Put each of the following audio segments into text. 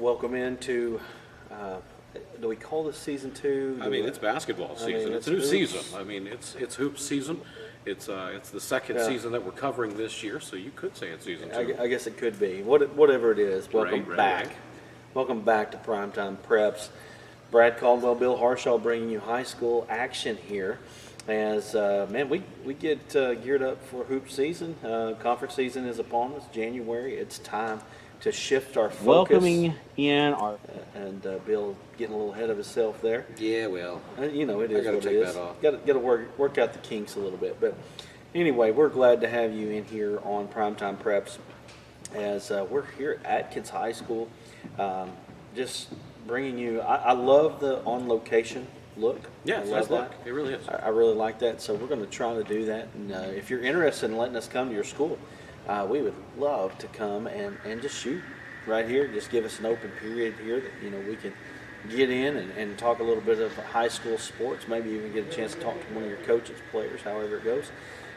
welcome into, do we call this season 2? It's basketball season. It's a new season. It's hoops season. It's the second season that we're covering this year, so you could say it's season 2. I guess it could be. Whatever it is, welcome back. Right. Welcome back to Primetime Preps. Brad Caldwell, Bill Harshaw bringing you high school action here. As, we get geared up for hoop season. Conference season is upon us, January. It's time to shift our focus. Welcoming in our... Bill getting a little ahead of himself there. Yeah, well, It is what it take is. that off. Got to work out the kinks a little bit. But anyway, we're glad to have you in here on Primetime Preps as we're here at Atkins High School. Just bringing you, I love the on-location look. Yeah, it's a nice look. It really is. I really like that. So we're going to try to do that. And if you're interested in letting us come to your school, we would love to come and just shoot right here. Just give us an open period here that we can get in and talk a little bit of high school sports. Maybe even get a chance to talk to one of your coaches, players, however it goes.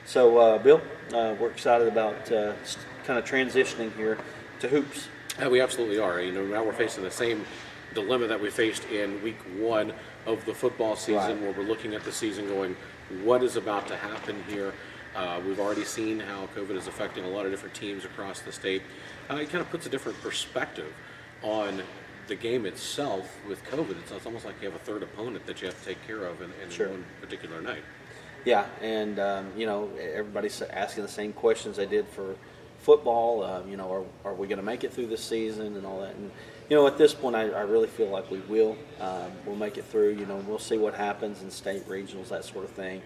So Bill, we're excited about kind of transitioning here to hoops. We absolutely are. Now we're facing the same dilemma that we faced in week 1 of the football season, where we're looking at the season going, what is about to happen here? We've already seen how COVID is affecting a lot of different teams across the state. It kind of puts a different perspective on the game itself with COVID. It's almost like you have a third opponent that you have to take care of in one particular night. Yeah, and everybody's asking the same questions they did for football. Are we going to make it through this season and all that? And at this point, I really feel like we will. We'll make it through. We'll see what happens in state regionals, that sort of thing.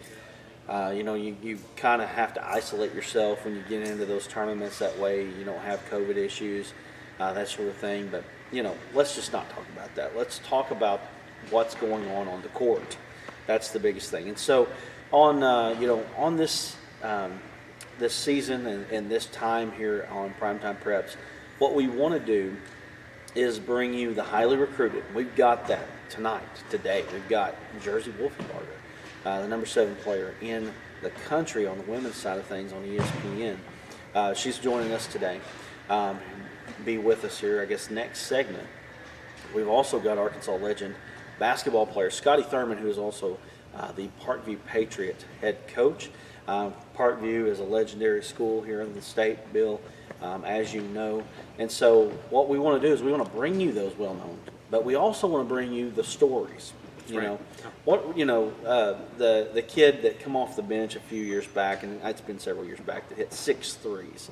You kind of have to isolate yourself when you get into those tournaments. That way you don't have COVID issues, that sort of thing. But, let's just not talk about that. Let's talk about what's going on the court. That's the biggest thing. And so on this this season and this time here on Primetime Preps, what we want to do is bring you the highly recruited. We've got that today. We've got Jersy Wolfenbarger, the number 7 player in the country on the women's side of things on ESPN. She's joining us today. Be with us here, I guess, next segment. We've also got Arkansas legend basketball player Scotty Thurman, who is also the Parkview Patriot head coach. Parkview is a legendary school here in the state, Bill, as you know. And so what we want to do is we want to bring you those well-known, but we also want to bring you the stories. The kid that come off the bench a few years back, and it's been several years back, that hit 6 threes.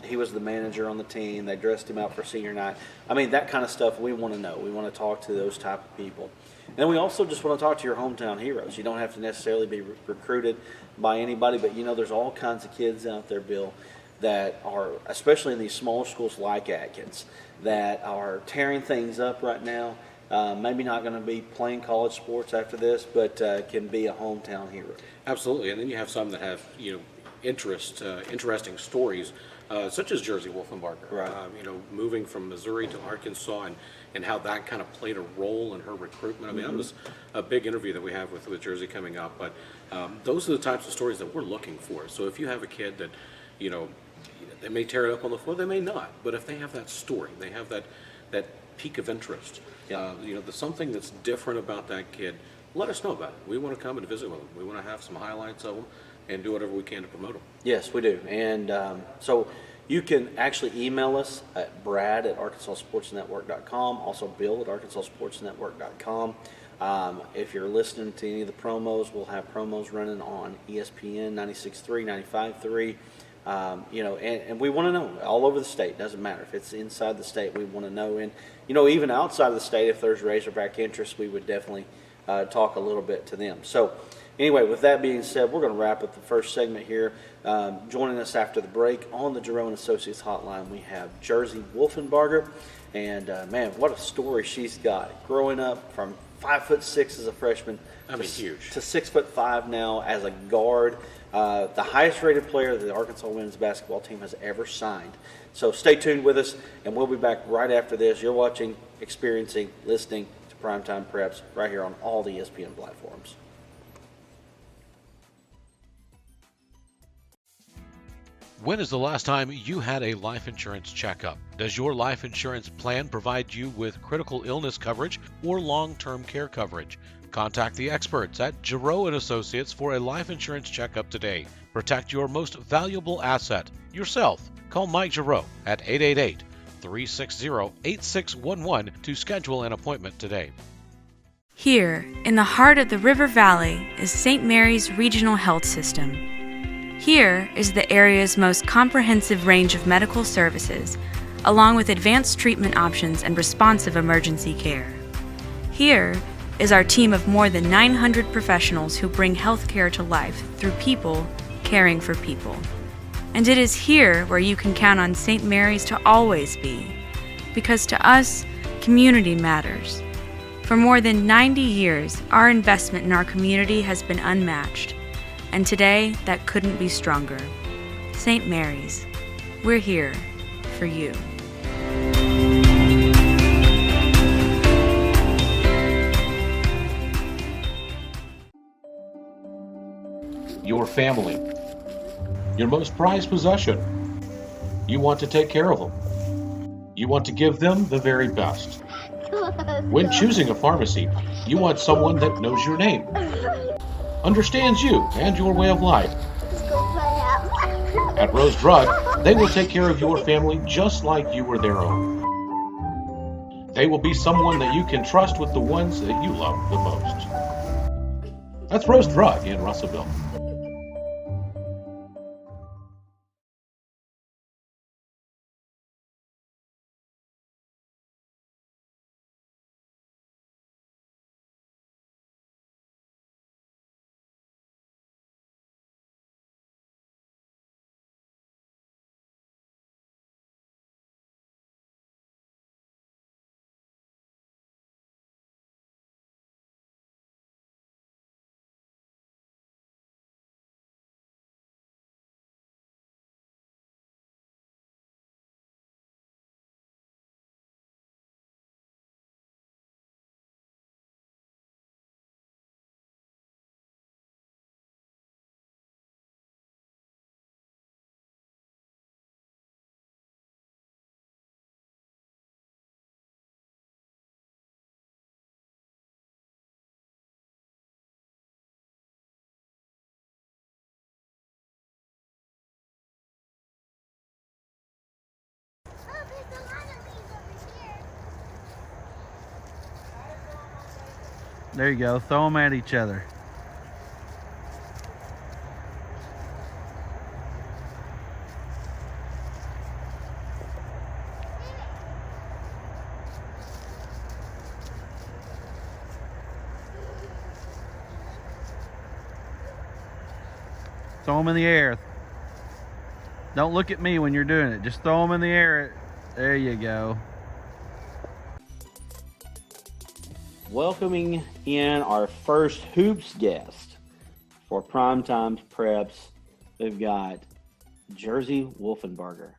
He was the manager on the team. They dressed him out for senior night. That kind of stuff we want to know. We want to talk to those type of people. And then we also just want to talk to your hometown heroes. You don't have to necessarily be recruited by anybody, but there's all kinds of kids out there, Bill, that are, especially in these smaller schools like Atkins, that are tearing things up right now. Maybe not going to be playing college sports after this, but can be a hometown hero. Absolutely, and then you have some that have interesting stories, such as Jersy Wolfenbarger. Right. Moving from Missouri to Arkansas and how that kind of played a role in her recruitment. That was a big interview that we have with Jersy coming up. But those are the types of stories that we're looking for. So if you have a kid that, they may tear it up on the floor, they may not. But if they have that story, they have that peak of interest. There's something that's different about that kid. Let us know about it. We want to come and visit with them. We want to have some highlights of them and do whatever we can to promote them. Yes, we do. And so you can actually email us at brad@arkansassportsnetwork.com, also bill@arkansassportsnetwork.com. If you're listening to any of the promos, we'll have promos running on ESPN 96.3, 95.3. And we want to know all over the state. Doesn't matter if it's inside the state. We want to know, and even outside of the state, if there's Razorback interest, we would definitely talk a little bit to them. So anyway, with that being said, we're going to wrap up the first segment here. Joining us after the break on the Jerome Associates hotline, we have Jersy Wolfenbarger, and man, what a story she's got. Growing up from 5'6" as a freshman, huge, to 6'5" now as a guard. The highest rated player that the Arkansas women's basketball team has ever signed. So stay tuned with us, and we'll be back right after this. You're watching, experiencing, listening to Primetime Preps right here on all the ESPN platforms. When is the last time you had a life insurance checkup? Does your life insurance plan provide you with critical illness coverage or long-term care coverage? Contact the experts at Giroux & Associates for a life insurance checkup today. Protect your most valuable asset, yourself. Call Mike Giroux at 888-360-8611 to schedule an appointment today. Here, in the heart of the River Valley, is St. Mary's Regional Health System. Here is the area's most comprehensive range of medical services, along with advanced treatment options and responsive emergency care. Here is our team of more than 900 professionals who bring healthcare to life through people caring for people. And it is here where you can count on St. Mary's to always be, because to us, community matters. For more than 90 years, our investment in our community has been unmatched, and today that couldn't be stronger. St. Mary's, we're here for you. Your family, your most prized possession. You want to take care of them. You want to give them the very best. When choosing a pharmacy, you want someone that knows your name, understands you and your way of life. At Rose Drug, they will take care of your family just like you were their own. They will be someone that you can trust with the ones that you love the most. That's Rose Drug in Russellville. There you go. Throw them at each other. Throw them in the air. Don't look at me when you're doing it. Just throw them in the air. There you go. Welcoming in our first hoops guest for Primetime Preps, we've got Jersy Wolfenbarger,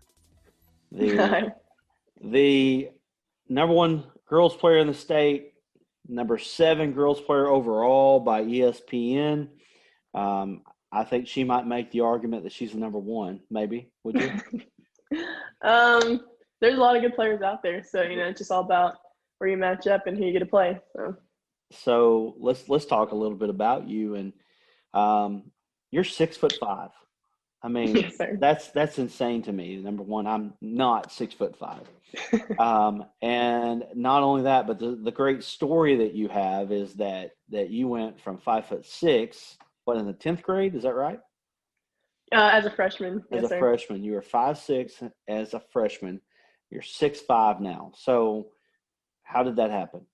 the number one girls player in the state, number 7 girls player overall by ESPN. I think she might make the argument that she's the number 1, maybe. Would you? There's a lot of good players out there, so it's just all about where you match up and who you get to play. So let's talk a little bit about you. And you're 6'5". I mean, yes, that's insane to me. Number one, I'm not 6'5". And not only that, but the great story that you have is that you went from 5'6", what, in the 10th grade? Is that right? As a freshman. As yes, a freshman, you were 5'6" as a freshman. You're 6'5" now. So how did that happen?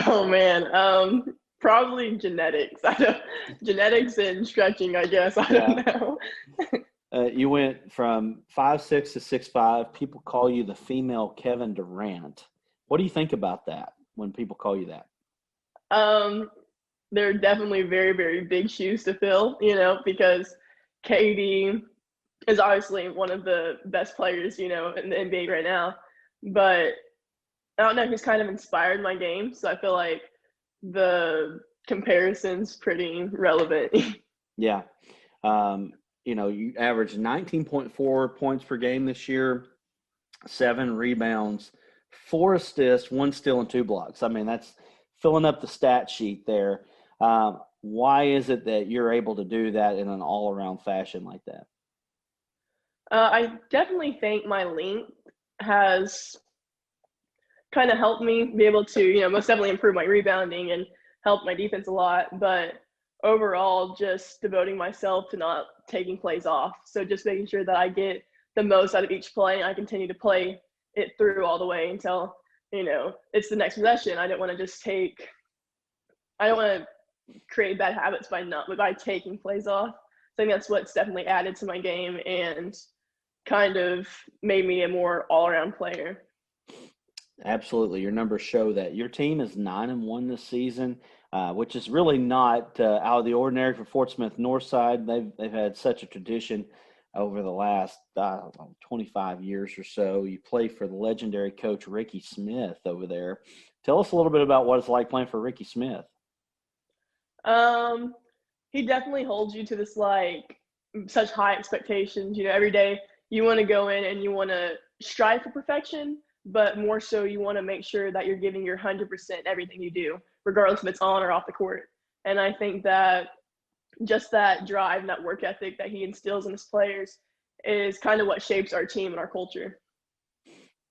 Oh man, probably genetics. Genetics and stretching, I guess. I don't know. You went from 5'6" to 6'5". People call you the female Kevin Durant. What do you think about that when people call you that? They're definitely very, very big shoes to fill, because KD is obviously one of the best players, in the NBA right now. But I don't know, he's kind of inspired my game. So I feel like the comparison's pretty relevant. Yeah. you averaged 19.4 points per game this year, 7 rebounds, 4 assists, 1 steal, and 2 blocks. I mean, that's filling up the stat sheet there. Why is it that you're able to do that in an all-around fashion like that? I definitely think my length has kind of helped me be able to, most definitely improve my rebounding and help my defense a lot. But overall, just devoting myself to not taking plays off. So just making sure that I get the most out of each play and I continue to play it through all the way until, it's the next possession. I don't want to create bad habits by taking plays off. I think that's what's definitely added to my game and kind of made me a more all-around player. Absolutely. Your numbers show that. Your team is 9-1 this season, which is really not out of the ordinary for Fort Smith Northside. They've had such a tradition over the last 25 years or so. You play for the legendary coach Ricky Smith over there. Tell us a little bit about what it's like playing for Ricky Smith. He definitely holds you to this such high expectations. Every day you want to go in and you want to strive for perfection, but more so you want to make sure that you're giving your 100% everything you do, regardless if it's on or off the court. And I think that just that drive and that work ethic that he instills in his players is kind of what shapes our team and our culture.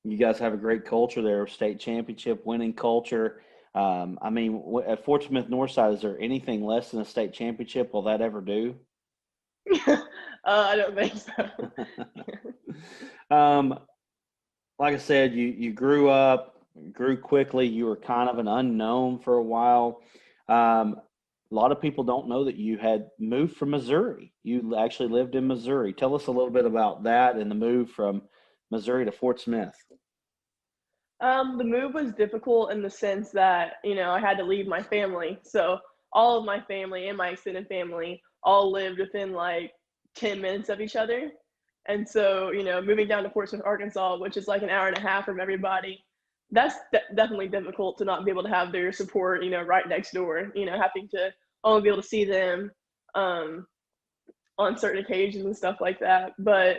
You guys have a great culture there, state championship winning culture. At Fort Smith Northside, is there anything less than a state championship? Will that ever do? I don't think so. Like I said, you grew quickly. You were kind of an unknown for a while. A lot of people don't know that you had moved from Missouri. You actually lived in Missouri. Tell us a little bit about that and the move from Missouri to Fort Smith. The move was difficult in the sense that, I had to leave my family. So all of my family and my extended family all lived within 10 minutes of each other. And so, moving down to Fort Smith, Arkansas, which is an hour and a half from everybody, that's definitely difficult to not be able to have their support, right next door, having to only be able to see them on certain occasions and stuff like that. But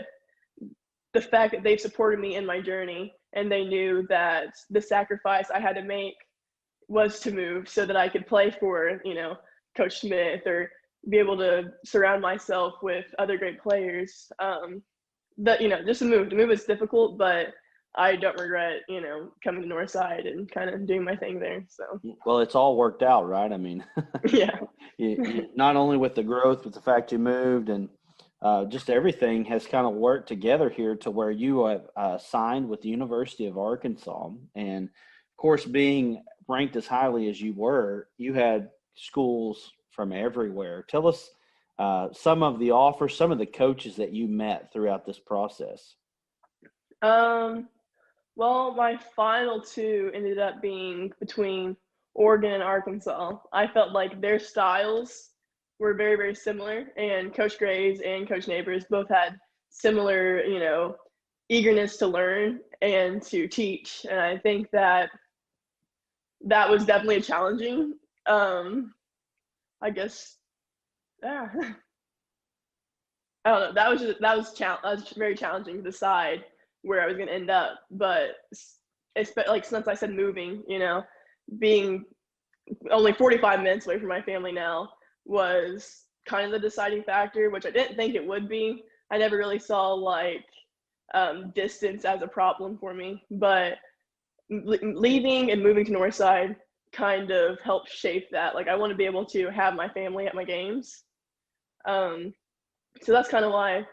the fact that they've supported me in my journey and they knew that the sacrifice I had to make was to move so that I could play for, Coach Smith or be able to surround myself with other great players. Just the move is difficult, but I don't regret, coming to Northside and kind of doing my thing there. So, well, it's all worked out, right? I mean, yeah, you, not only with the growth, but the fact you moved and just everything has kind of worked together here to where you have signed with the University of Arkansas. And of course, being ranked as highly as you were, you had schools from everywhere. Tell us some of the offers, some of the coaches that you met throughout this process. Well, my final two ended up being between Oregon and Arkansas. I felt like their styles were very, very similar, and Coach Graves and Coach Neighbors both had similar, eagerness to learn and to teach. And I think that was definitely challenging. I guess, yeah. I don't know. That was very challenging to decide where I was going to end up. But it's since I said moving, being only 45 minutes away from my family now was kind of the deciding factor, which I didn't think it would be. I never really saw distance as a problem for me, but leaving and moving to Northside kind of helped shape that. I want to be able to have my family at my games. So that's kind of why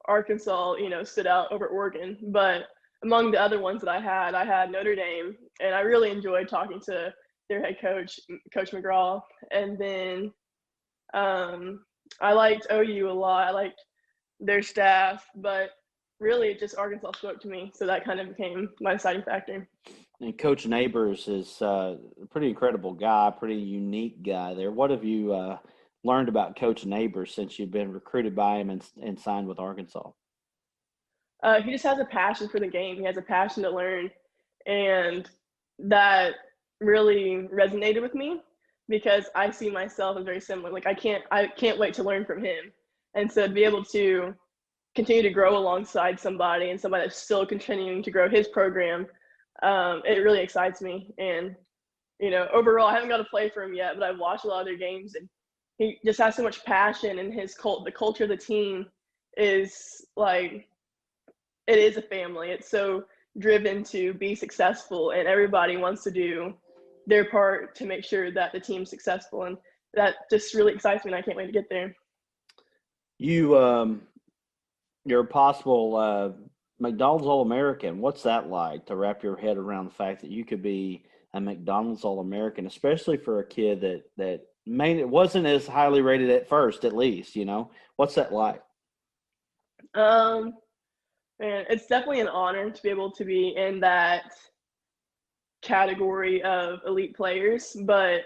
Arkansas, stood out over Oregon. But among the other ones that I had Notre Dame, and I really enjoyed talking to their head coach, Coach McGraw. And then I liked OU a lot. I liked their staff, but really just Arkansas spoke to me. So that kind of became my deciding factor. And Coach Neighbors is a pretty incredible guy, pretty unique guy there. What have you learned about Coach Neighbors since you've been recruited by him and signed with Arkansas? He just has a passion for the game. He has a passion to learn, and that really resonated with me because I see myself as very similar. I can't wait to learn from him. And so to be able to continue to grow alongside somebody and somebody that's still continuing to grow his program, it really excites me. And, overall, I haven't got to play for him yet, but I've watched a lot of their games, and he just has so much passion, and the culture of the team is like, it is a family. It's so driven to be successful, and everybody wants to do their part to make sure that the team's successful. And that just really excites me, and I can't wait to get there. You're a possible McDonald's All-American. What's that like, to wrap your head around the fact that you could be a McDonald's All-American, especially for a kid that it wasn't as highly rated at first, at least, What's that like? Man, it's definitely an honor to be able to be in that category of elite players, but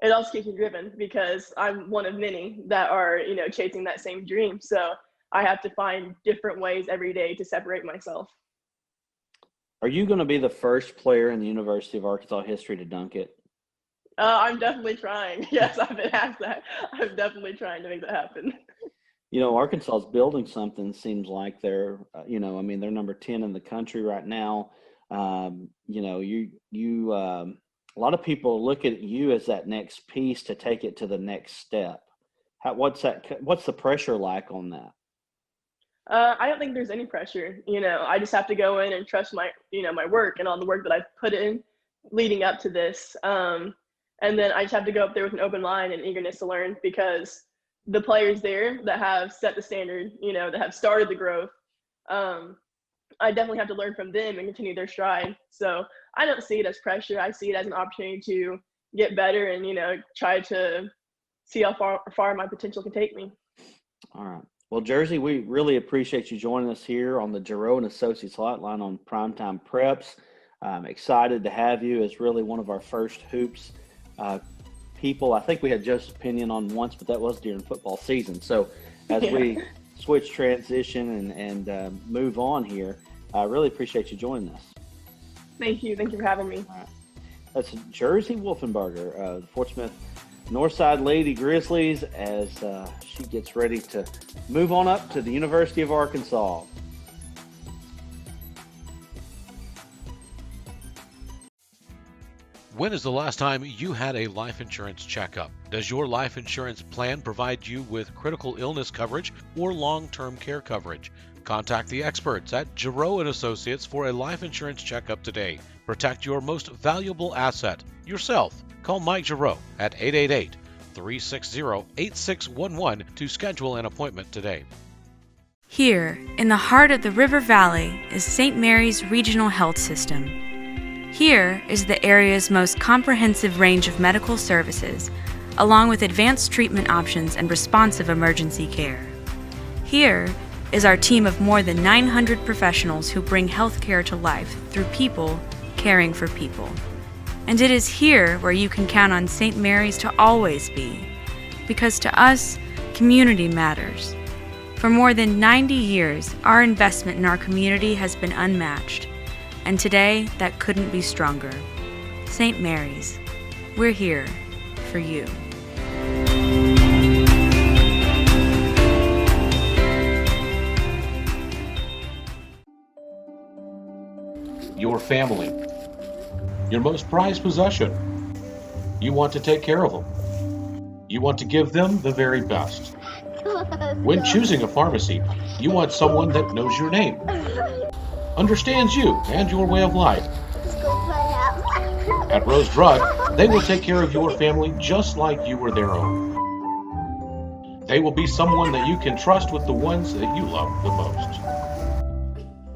it also keeps me driven because I'm one of many that are, chasing that same dream. So I have to find different ways every day to separate myself. Are you going to be the first player in the University of Arkansas history to dunk it? I'm definitely trying. Yes, I've been asked that. I'm definitely trying to make that happen. Arkansas is building something. Seems like they're, they're number 10 in the country right now. A lot of people look at you as that next piece to take it to the next step. What's the pressure like on that? I don't think there's any pressure. I just have to go in and trust my work and all the work that I've put in leading up to this. And then I just have to go up there with an open mind and eagerness to learn, because the players there that have set the standard, that have started the growth, I definitely have to learn from them and continue their stride. So I don't see it as pressure. I see it as an opportunity to get better and, try to see how far my potential can take me. All right. Well, Jersey, we really appreciate you joining us here on the Giroux and Associates Hotline on Primetime Preps. I'm excited to have you as really one of our first hoops people. I think we had Joseph's opinion on once, but that was during football season. So as we switch transition and move on here, I really appreciate you joining us. Thank you. Thank you for having me. All right. That's Jersy Wolfenbarger, the Fort Smith Northside Lady Grizzlies, as she gets ready to move on up to the University of Arkansas. When is the last time you had a life insurance checkup? Does your life insurance plan provide you with critical illness coverage or long-term care coverage? Contact the experts at Giroux and Associates for a life insurance checkup today. Protect your most valuable asset, yourself. Call Mike Giroux at 888-360-8611 to schedule an appointment today. Here, in the heart of the River Valley, is St. Mary's Regional Health System. Here is the area's most comprehensive range of medical services, along with advanced treatment options and responsive emergency care. Here is our team of more than 900 professionals who bring healthcare to life through people caring for people. And it is here where you can count on St. Mary's to always be, because to us, community matters. For more than 90 years, our investment in our community has been unmatched, and today that couldn't be stronger. St. Mary's, we're here for you. Your family, your most prized possession. You want to take care of them. You want to give them the very best. When choosing a pharmacy, you want someone that knows your name, understands you and your way of life. At Rose Drug, they will take care of your family just like you were their own. They will be someone that you can trust with the ones that you love the most.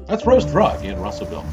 That's Rose Drug in Russellville.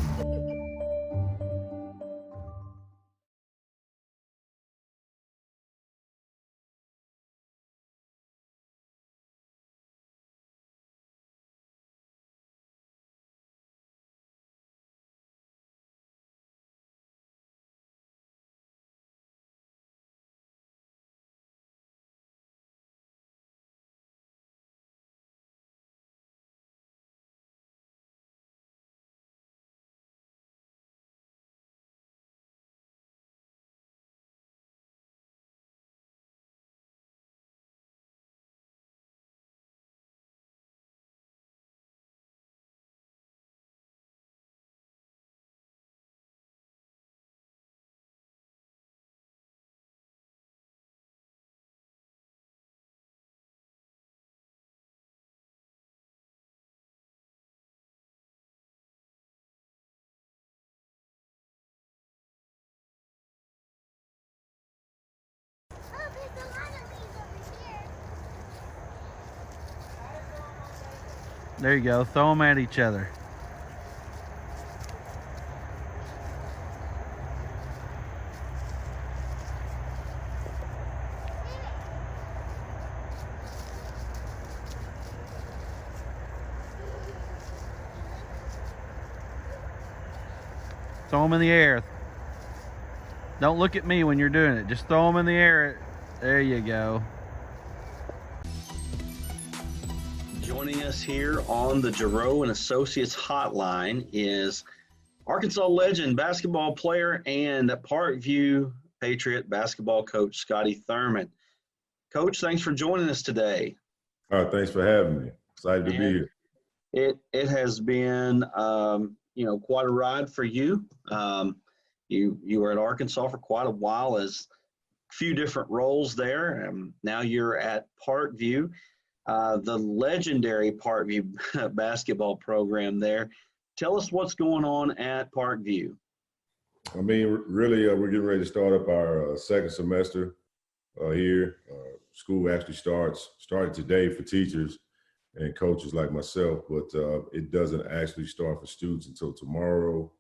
There you go. Throw them at each other. Throw them in the air. Don't look at me when you're doing it. Just throw them in the air. There you go. Joining us here on the Giroux and Associates hotline is Arkansas legend, basketball player, and Parkview Patriot basketball coach Scotty Thurman. Coach, thanks for joining us today. All right, thanks for having me. Excited to be here. It has been quite a ride for you. You were at Arkansas for quite a while as a few different roles there. Now you're at Parkview, the legendary Parkview basketball program there. Tell us what's going on at Parkview. I mean, really, we're getting ready to start up our second semester here. School actually started today for teachers and coaches like myself, but it doesn't actually start for students until tomorrow.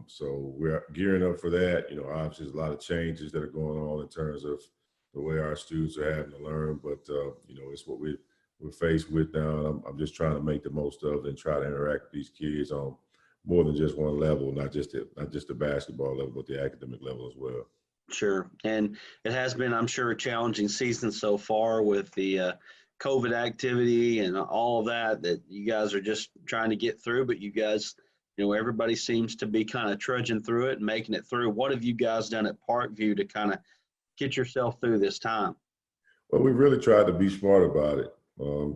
So we're gearing up for that. Obviously there's a lot of changes that are going on in terms of the way our students are having to learn, but it's what we're faced with now. I'm just trying to make the most of it and try to interact with these kids on more than just one level, not just the basketball level, but the academic level as well. Sure. And it has been, I'm sure, a challenging season so far with the COVID activity and all of that you guys are just trying to get through, but you guys, everybody seems to be kind of trudging through it and making it through. What have you guys done at Parkview to kind of get yourself through this time? Well, we really tried to be smart about it,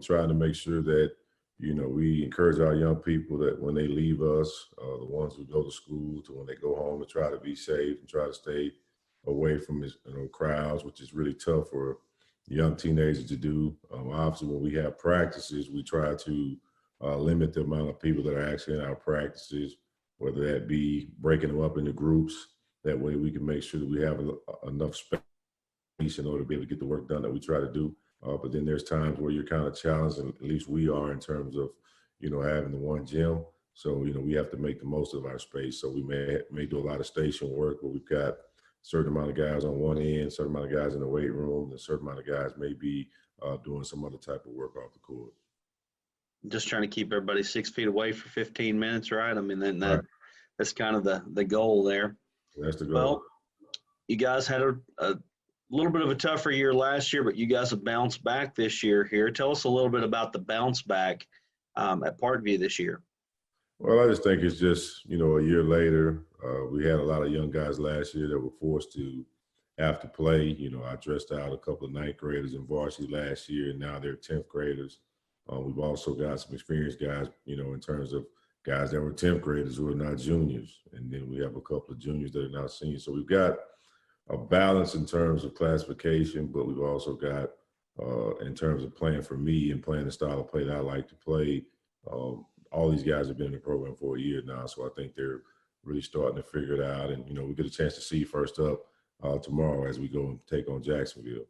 trying to make sure that, we encourage our young people that when they leave us, the ones who go to school, to when they go home, to try to be safe and try to stay away from crowds, which is really tough for young teenagers to do. Obviously, when we have practices, we try to limit the amount of people that are actually in our practices, whether that be breaking them up into groups. That way we can make sure that we have enough space in order to be able to get the work done that we try to do. But then there's times where you're kind of challenged, and at least we are, in terms of, having the one gym. So, we have to make the most of our space. So we may do a lot of station work where we've got a certain amount of guys on one end, a certain amount of guys in the weight room, and a certain amount of guys may be doing some other type of work off the court. Just trying to keep everybody 6 feet away for 15 minutes, right? I mean, Right. That's kind of the goal there. That's the goal. Well, you guys had a little bit of a tougher year last year, but you guys have bounced back this year here. Tell us a little bit about the bounce back at Parkview this year. Well, I just think it's just, a year later, we had a lot of young guys last year that were forced to have to play. I dressed out a couple of ninth graders in varsity last year, and now they're 10th graders. We've also got some experienced guys, in terms of guys that were 10th graders who are now juniors. And then we have a couple of juniors that are now seniors. So we've got a balance in terms of classification, but we've also got, in terms of playing for me and playing the style of play that I like to play, all these guys have been in the program for a year now. So I think they're really starting to figure it out. And, we get a chance to see first up tomorrow as we go and take on Jacksonville.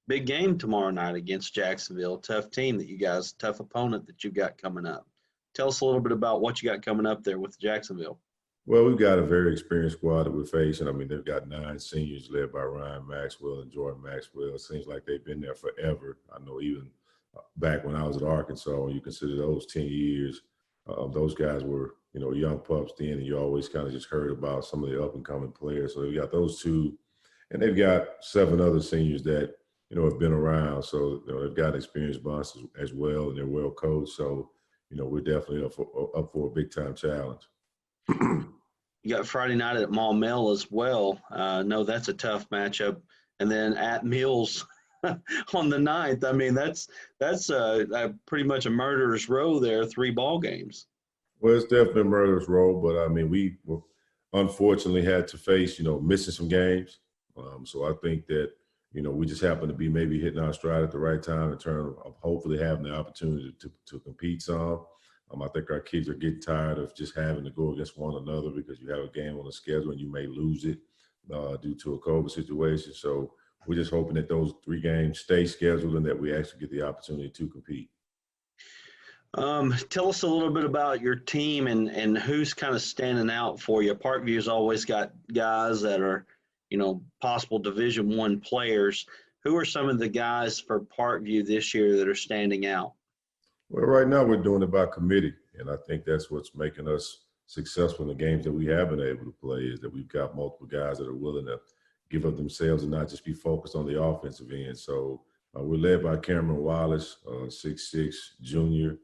Big game tomorrow night against Jacksonville. Tough team tough opponent that you got coming up. Tell us a little bit about what you got coming up there with Jacksonville. Well, we've got a very experienced squad that we're facing. I mean, they've got 9 seniors led by Ryan Maxwell and Jordan Maxwell. It seems like they've been there forever. I know even back when I was at Arkansas, when you consider those 10 years, those guys were, young pups then, and you always kind of just heard about some of the up-and-coming players. So they've got those 2, and they've got 7 other seniors that, have been around. So, they've got experienced bunch as well, and they're well coached. So, we're definitely up for a big-time challenge. You got Friday night at Maumelle as well. No, that's a tough matchup. And then at Mills on the 9th. I mean, that's pretty much a murderer's row there, 3 ball games. Well, it's definitely a murderer's row, but I mean, we unfortunately had to face, missing some games. So I think that, we just happen to be maybe hitting our stride at the right time in terms of hopefully having the opportunity to compete some. I think our kids are getting tired of just having to go against one another because you have a game on the schedule and you may lose it due to a COVID situation. So we're just hoping that those 3 games stay scheduled and that we actually get the opportunity to compete. Tell us a little bit about your team and who's kind of standing out for you. Parkview's always got guys that are, possible Division I players. Who are some of the guys for Parkview this year that are standing out? Well, right now we're doing it by committee, and I think that's what's making us successful in the games that we have been able to play, is that we've got multiple guys that are willing to give up themselves and not just be focused on the offensive end. So we're led by Cameron Wallace, 6'6", junior,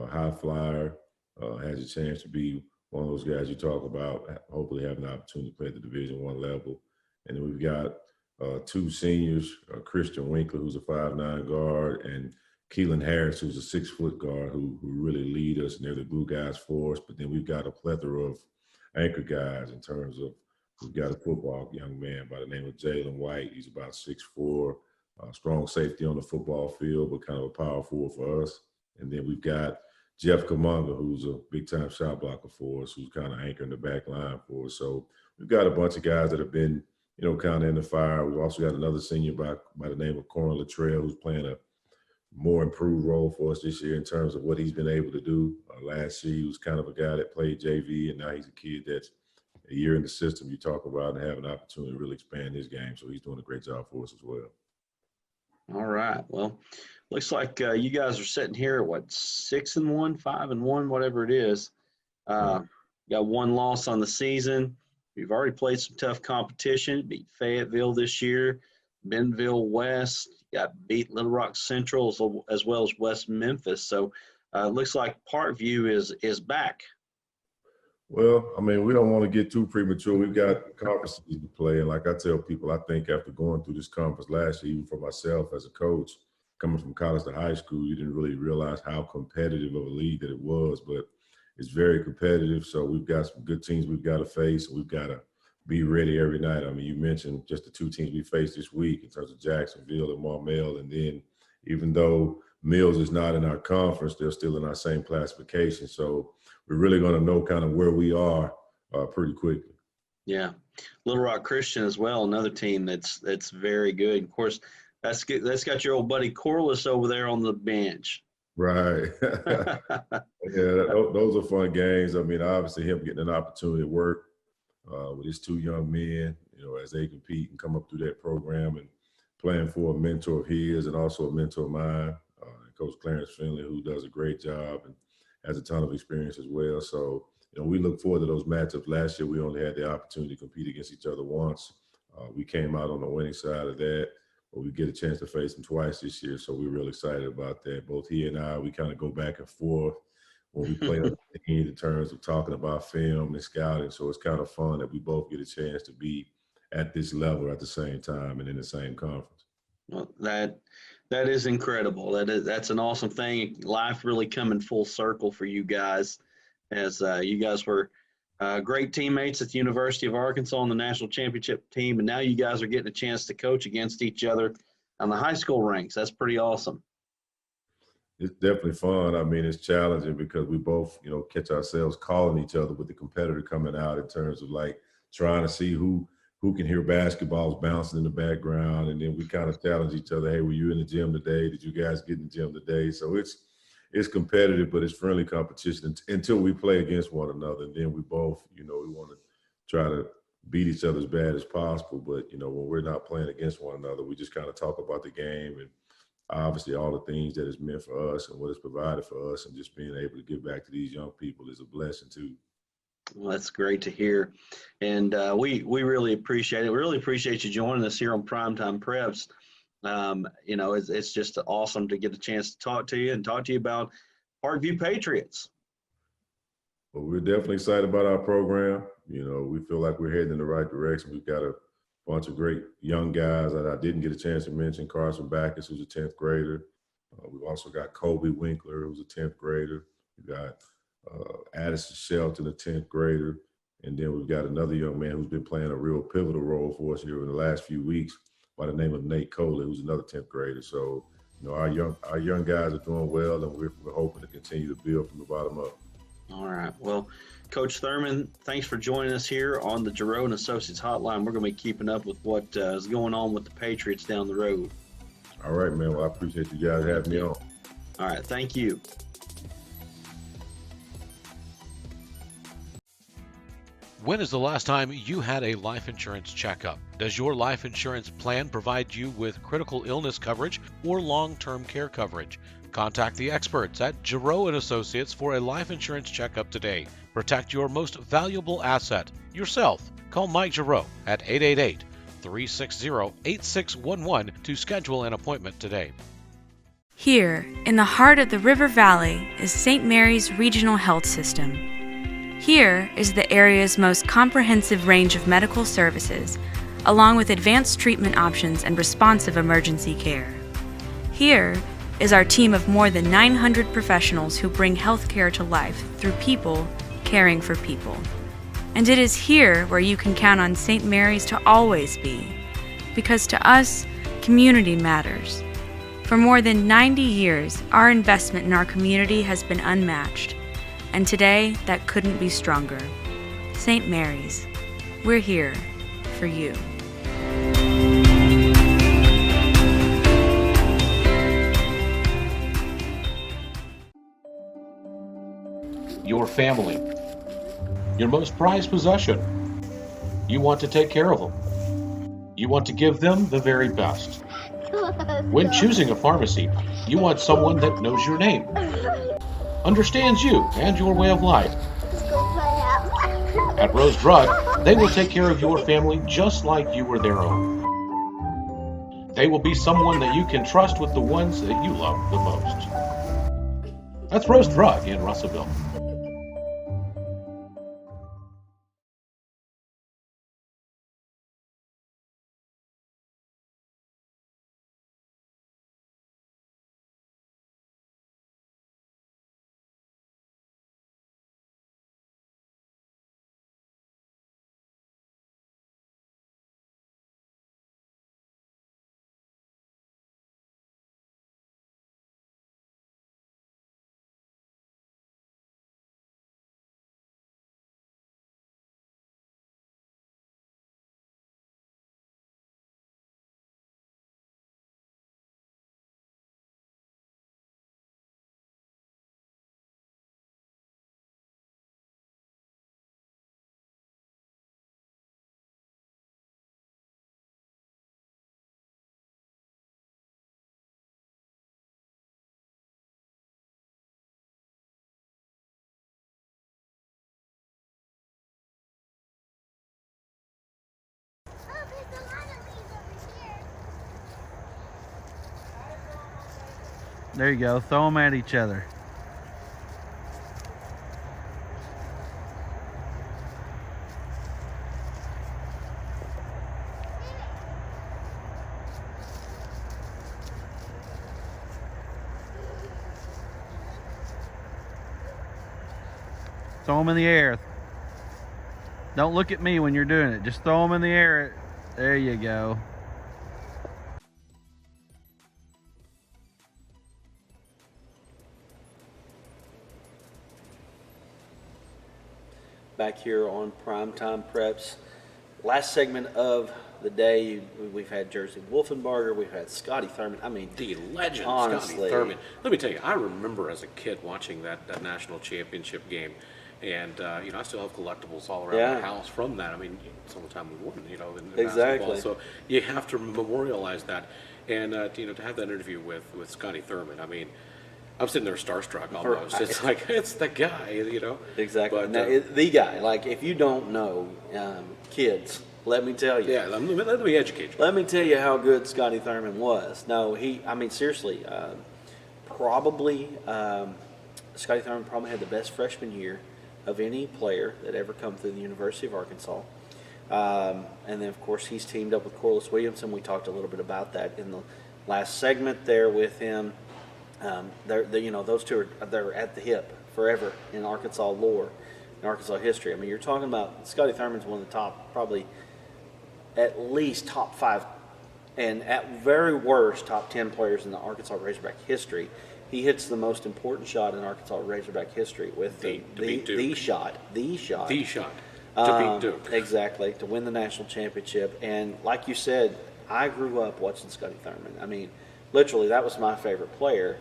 high flyer, has a chance to be one of those guys you talk about, hopefully having an opportunity to play at the Division I level. And then we've got two seniors, Christian Winkler, who's a 5'9" guard, and Keelan Harris, who's a 6-foot guard, who really lead us, and they're the glue guys for us. But then we've got a plethora of anchor guys in terms of, we've got a football young man by the name of Jalen White. He's about 6'4", strong safety on the football field, but kind of a power forward for us. And then we've got Jeff Kamunga, who's a big-time shot blocker for us, who's kind of anchoring the back line for us. So we've got a bunch of guys that have been, kind of in the fire. We've also got another senior by the name of Corin Luttrell, who's playing a more improved role for us this year in terms of what he's been able to do. Last year, he was kind of a guy that played JV, and now he's a kid that's a year in the system you talk about and have an opportunity to really expand his game. So he's doing a great job for us as well. All right. Well, looks like you guys are sitting here at 6-1, 5-1, whatever it is. Got one loss on the season. We've already played some tough competition. Beat Fayetteville this year, Bentonville West. Got beat Little Rock Central as well as West Memphis. So it looks like Parkview is back. Well, I mean, we don't want to get too premature. We've got conferences to play. And like I tell people, I think after going through this conference last year, even for myself as a coach, coming from college to high school, you didn't really realize how competitive of a league that it was. But it's very competitive. So we've got some good teams we've got to face. We've got to be ready every night. I mean, you mentioned just the two teams we faced this week in terms of Jacksonville and Marmel. And then even though Mills is not in our conference, they're still in our same classification. So we're really going to know kind of where we are pretty quickly. Yeah. Little Rock Christian as well, another team that's very good. Of course, that's got your old buddy Corliss over there on the bench. Right. Yeah, those are fun games. I mean, obviously him getting an opportunity to work with his two young men, as they compete and come up through that program, and playing for a mentor of his and also a mentor of mine, Coach Clarence Finley, who does a great job and has a ton of experience as well. So, we look forward to those matchups. Last year, we only had the opportunity to compete against each other once. We came out on the winning side of that, but we get a chance to face them twice this year. So we're really excited about that. Both he and I, we kind of go back and forth when we play on the team in terms of talking about film and scouting. So it's kind of fun that we both get a chance to be at this level at the same time and in the same conference. Well, that is incredible. That's an awesome thing. Life really coming full circle for you guys, as you guys were great teammates at the University of Arkansas on the national championship team, and now you guys are getting a chance to coach against each other on the high school ranks. That's pretty awesome. It's definitely fun. I mean, it's challenging because we both, catch ourselves calling each other with the competitor coming out in terms of like trying to see who can hear basketballs bouncing in the background. And then we kind of challenge each other. Hey, were you in the gym today? Did you guys get in the gym today? So it's competitive, but it's friendly competition until we play against one another. And then we both, we want to try to beat each other as bad as possible. But, when we're not playing against one another, we just kind of talk about the game and obviously all the things that it's meant for us and what it's provided for us, and just being able to give back to these young people is a blessing too. Well, that's great to hear. And we really appreciate it. We really appreciate you joining us here on Primetime Preps. It's just awesome to get a chance to talk to you about Parkview Patriots. Well, we're definitely excited about our program. We feel like we're heading in the right direction. We've got a bunch of great young guys that I didn't get a chance to mention. Carson Backus, who's a 10th grader. We've also got Kobe Winkler, who's a 10th grader. We've got Addison Shelton, a 10th grader. And then we've got another young man who's been playing a real pivotal role for us here in the last few weeks by the name of Nate Coley, who's another 10th grader. So, our young guys are doing well, and we're hoping to continue to build from the bottom up. All right. Well, Coach Thurman, thanks for joining us here on the Giroux and Associates Hotline. We're going to be keeping up with what is going on with the Patriots down the road. All right, man. Well, I appreciate you guys having me on. All right. Thank you. When is the last time you had a life insurance checkup? Does your life insurance plan provide you with critical illness coverage or long-term care coverage? Contact the experts at Jersy and Associates for a life insurance checkup today. Protect your most valuable asset, yourself. Call Mike Jersy at 888-360-8611 to schedule an appointment today. Here, in the heart of the River Valley, is St. Mary's Regional Health System. Here is the area's most comprehensive range of medical services, along with advanced treatment options and responsive emergency care. Here is our team of more than 900 professionals who bring healthcare to life through people caring for people. And it is here where you can count on St. Mary's to always be, because to us, community matters. For more than 90 years, our investment in our community has been unmatched. And today, that couldn't be stronger. St. Mary's, we're here for you. Your family, your most prized possession. You want to take care of them. You want to give them the very best. When choosing a pharmacy, you want someone that knows your name, understands you and your way of life. At Rose Drug, they will take care of your family just like you were their own. They will be someone that you can trust with the ones that you love the most. That's Rose Drug in Russellville. There you go. Throw them at each other. Throw them in the air. Don't look at me when you're doing it. Just throw them in the air. There you go. Back here on Primetime Preps. Last segment of the day, we've had Jersy Wolfenbarger, we've had Scotty Thurman. I mean, The legend, honestly, Scotty Thurman. Let me tell you, I remember as a kid watching that national championship game. And, I still have collectibles all around the house from that. I mean, some of the time we won, in Exactly. basketball. So you have to memorialize that. And, to have that interview with Scotty Thurman, I mean, I'm sitting there starstruck almost. It's like, it's the guy, Exactly. But, Now, the guy, like, if you don't know, kids, let me tell you. Yeah, let me educate you. Let me tell you how good Scotty Thurman was. No, seriously, probably, Scotty Thurman probably had the best freshman year of any player that ever come through the University of Arkansas. And then, of course, he's teamed up with Corliss Williamson. We talked a little bit about that in the last segment there with him. Those two they're at the hip forever in Arkansas lore, in Arkansas history. I mean, you're talking about Scotty Thurman's one of the top, probably at least top 5, and at very worst top 10 players in the Arkansas Razorback history. He hits the most important shot in Arkansas Razorback history with the shot to beat Duke. Exactly, to win the national championship. And like you said, I grew up watching Scotty Thurman. I mean, literally, that was my favorite player.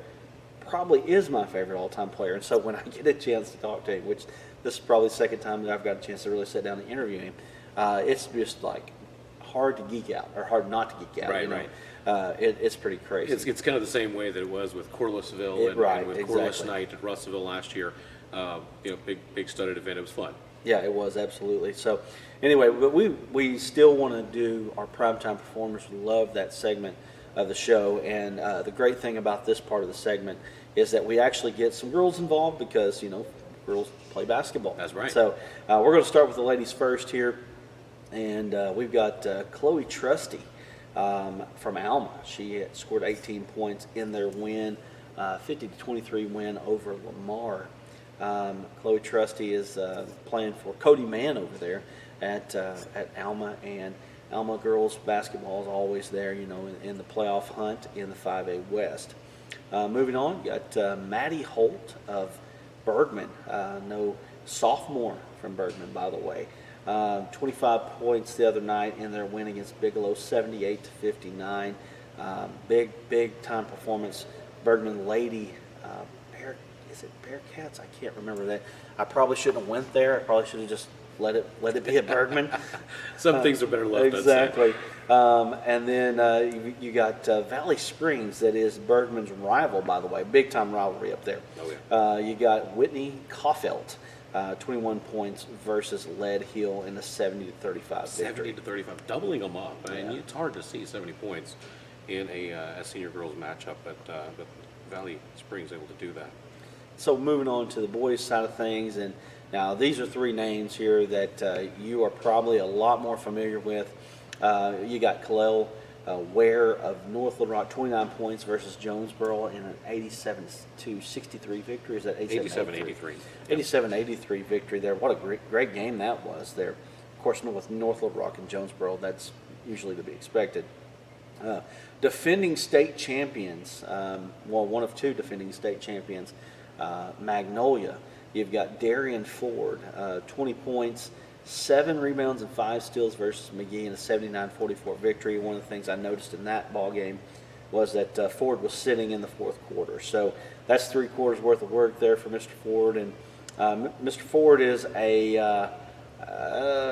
probably is my favorite all-time player. And so when I get a chance to talk to him, which this is probably the second time that I've got a chance to really sit down and interview him, it's just like hard to geek out, or hard not to geek out. Right, you know? right. It's pretty crazy. It's kind of the same way that it was with Corlissville and with Corliss Knight at Russellville last year. Big studded event. It was fun. Yeah, it was, absolutely. So anyway, but we still want to do our primetime performers. We love that segment of the show, and the great thing about this part of the segment is that we actually get some girls involved because, girls play basketball. That's right. So we're going to start with the ladies first here, and we've got Chloe Trusty from Alma. She had scored 18 points in their win, 50-23 win over Lamar. Chloe Trusty is playing for Cody Mann over there at Alma, and Alma girls basketball is always there, in the playoff hunt in the 5A West. Moving on, got Maddie Holt of Bergman, no sophomore from Bergman, by the way. 25 points the other night in their win against Bigelow, 78-59. Big time performance. Bergman lady, is it Bearcats? I can't remember that. I probably shouldn't have went there. I probably should have just let it be at Bergman. Some things are better left exactly. And then you got Valley Springs, that is Bergman's rival, by the way. Big time rivalry up there. Oh yeah. You got Whitney Caulfield, 21 points versus Lead Hill in a 70-35 victory. 70-35, doubling them up. I mean, it's hard to see 70 points in a senior girls matchup, but Valley Springs able to do that. So moving on to the boys side of things, and now these are three names here that you are probably a lot more familiar with. You got Kalel Ware of North Little Rock, 29 points versus Jonesboro in an 87-63 victory. Is that 87-83? 87-83 victory there. What a great game that was there. Of course, with North Little Rock and Jonesboro, that's usually to be expected. Defending state champions, one of two defending state champions, Magnolia. You've got Darian Ford, 20 points, 7 rebounds and 5 steals versus McGee in a 79-44 victory. One of the things I noticed in that ball game was that Ford was sitting in the fourth quarter. So that's 3 quarters worth of work there for Mr. Ford. And Mr. Ford is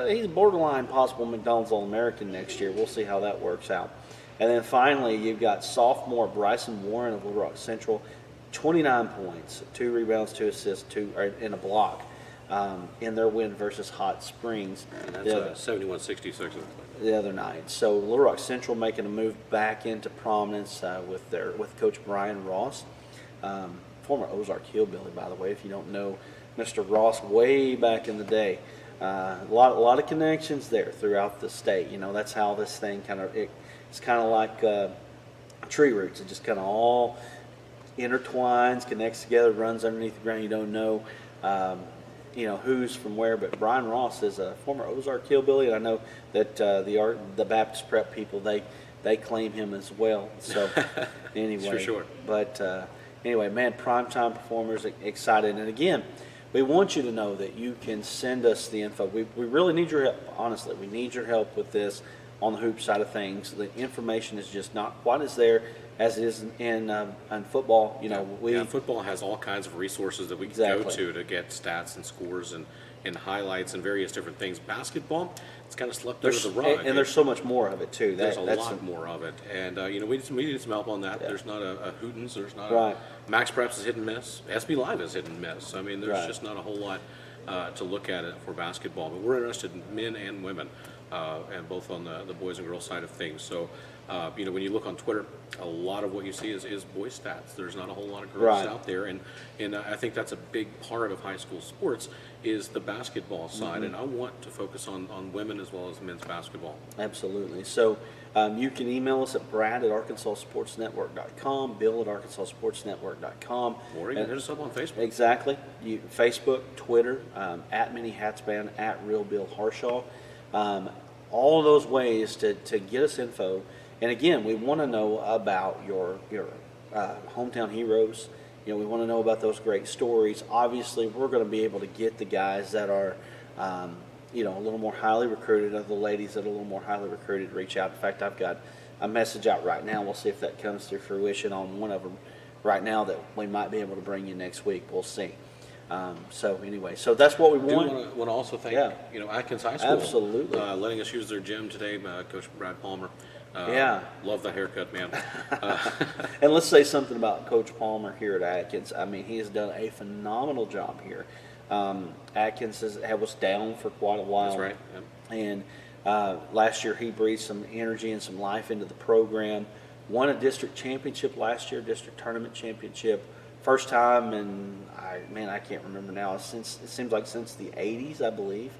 he's borderline possible McDonald's All-American next year. We'll see how that works out. And then finally, you've got sophomore Bryson Warren of Little Rock Central, 29 points, 2 rebounds, 2 assists, in a block in their win versus Hot Springs. And that's 71-66 the other night. So Little Rock Central making a move back into prominence with Coach Brian Ross, former Ozark Hillbilly, by the way. If you don't know Mr. Ross, way back in the day. A lot of connections there throughout the state. That's how this thing it's kind of like tree roots. It just kind of all intertwines, connects together, runs underneath the ground. You don't know, who's from where. But Brian Ross is a former Ozark Hillbilly, and I know that the Baptist Prep people they claim him as well. So anyway, sure. But anyway, man, primetime performers excited, and again, we want you to know that you can send us the info. We really need your help. Honestly, we need your help with this on the hoop side of things. The information is just not quite as there as it is in football. Football has all kinds of resources that we can go to get stats and scores and highlights and various different things. Basketball, it's kind of slept under the rug. And there's so much more of it, too. There's a lot more of it. And, we need some help on that. Yeah. There's not a Hootens. There's not a Max Preps is hit and miss. SB Live is hit and miss. I mean, there's just not a whole lot to look at it for basketball. But we're interested in men and women, and both on the boys and girls side of things. So, when you look on Twitter, a lot of what you see is boys stats. There's not a whole lot of girls out there, and I think that's a big part of high school sports is the basketball side, and I want to focus on women as well as men's basketball. Absolutely. So you can email us at brad@arkansassportsnetwork.com, bill@arkansassportsnetwork.com. Or you can hit us up on Facebook. Exactly. Facebook, Twitter, at @MiniHatsBand, @RealBillHarshaw. All of those ways to get us info. And again, we want to know about your hometown heroes. We want to know about those great stories. Obviously, we're going to be able to get the guys that are, a little more highly recruited, or the ladies that are a little more highly recruited, reach out. In fact, I've got a message out right now. We'll see if that comes to fruition on one of them right now that we might be able to bring you next week. We'll see. So anyway, so that's what we I want. want to also thank Atkins High School, Absolutely, letting us use their gym today. Coach Brad Palmer, love the haircut, man. And let's say something about Coach Palmer here at Atkins. I mean, he has done a phenomenal job here. Atkins was down for quite a while. That's right. Yep. And last year he breathed some energy and some life into the program. Won a district championship last year, district tournament championship. First time, and I can't remember now. It seems like since the 80s, I believe.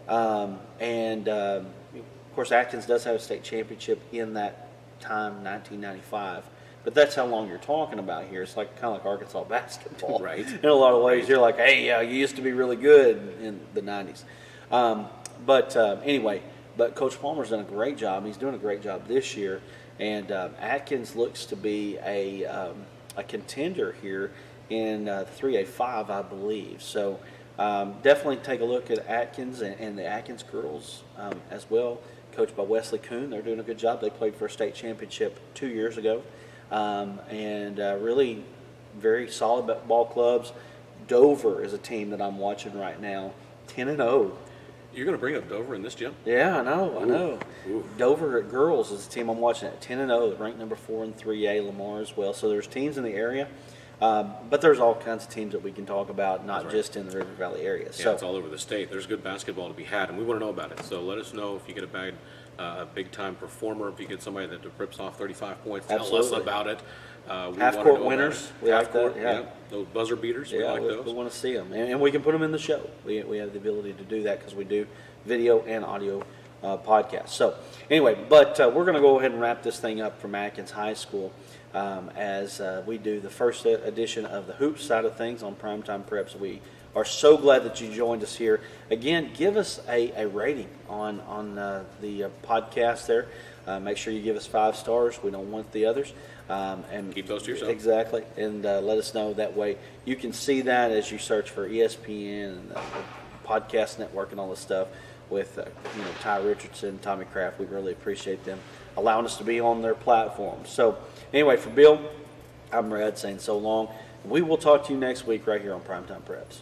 Of course, Atkins does have a state championship in that time, 1995. But that's how long you're talking about here. It's kind of like Arkansas basketball, right? In a lot of ways, you're like, hey, you used to be really good in the 90s. Anyway, Coach Palmer's done a great job. He's doing a great job this year, and Atkins looks to be a contender here in 3A5, I believe. So definitely take a look at Atkins and the Atkins girls as well, coached by Wesley Kuhn. They're doing a good job. They played for a state championship 2 years ago, and really very solid ball clubs. Dover is a team that I'm watching right now, 10-0. You're going to bring up Dover in this gym? Yeah, I know. Ooh. Dover girls is a team I'm watching at 10-0, ranked number 4 in 3A, Lamar as well. So there's teams in the area, but there's all kinds of teams that we can talk about, not just in the River Valley area. Yeah, So it's all over the state. There's good basketball to be had, and we want to know about it. So let us know if you get a big-time performer, if you get somebody that rips off 35 points, tell Absolutely. us about it. Half-court winners, we like that. Yeah, those buzzer beaters, we like those. We want to see them, and we can put them in the show. We have the ability to do that because we do video and audio podcasts. So anyway, but we're going to go ahead and wrap this thing up from Atkins High School as we do the first edition of the hoops side of things on Primetime Preps. We are so glad that you joined us here. Again, give us a rating on the podcast there. Make sure you give us 5 stars. We don't want the others. And keep those to yourself. Exactly. And let us know that way. You can see that as you search for ESPN and the podcast network and all this stuff with Ty Richardson, Tommy Kraft. We really appreciate them allowing us to be on their platform. So anyway, for Bill, I'm Brad saying so long. We will talk to you next week right here on Primetime Preps.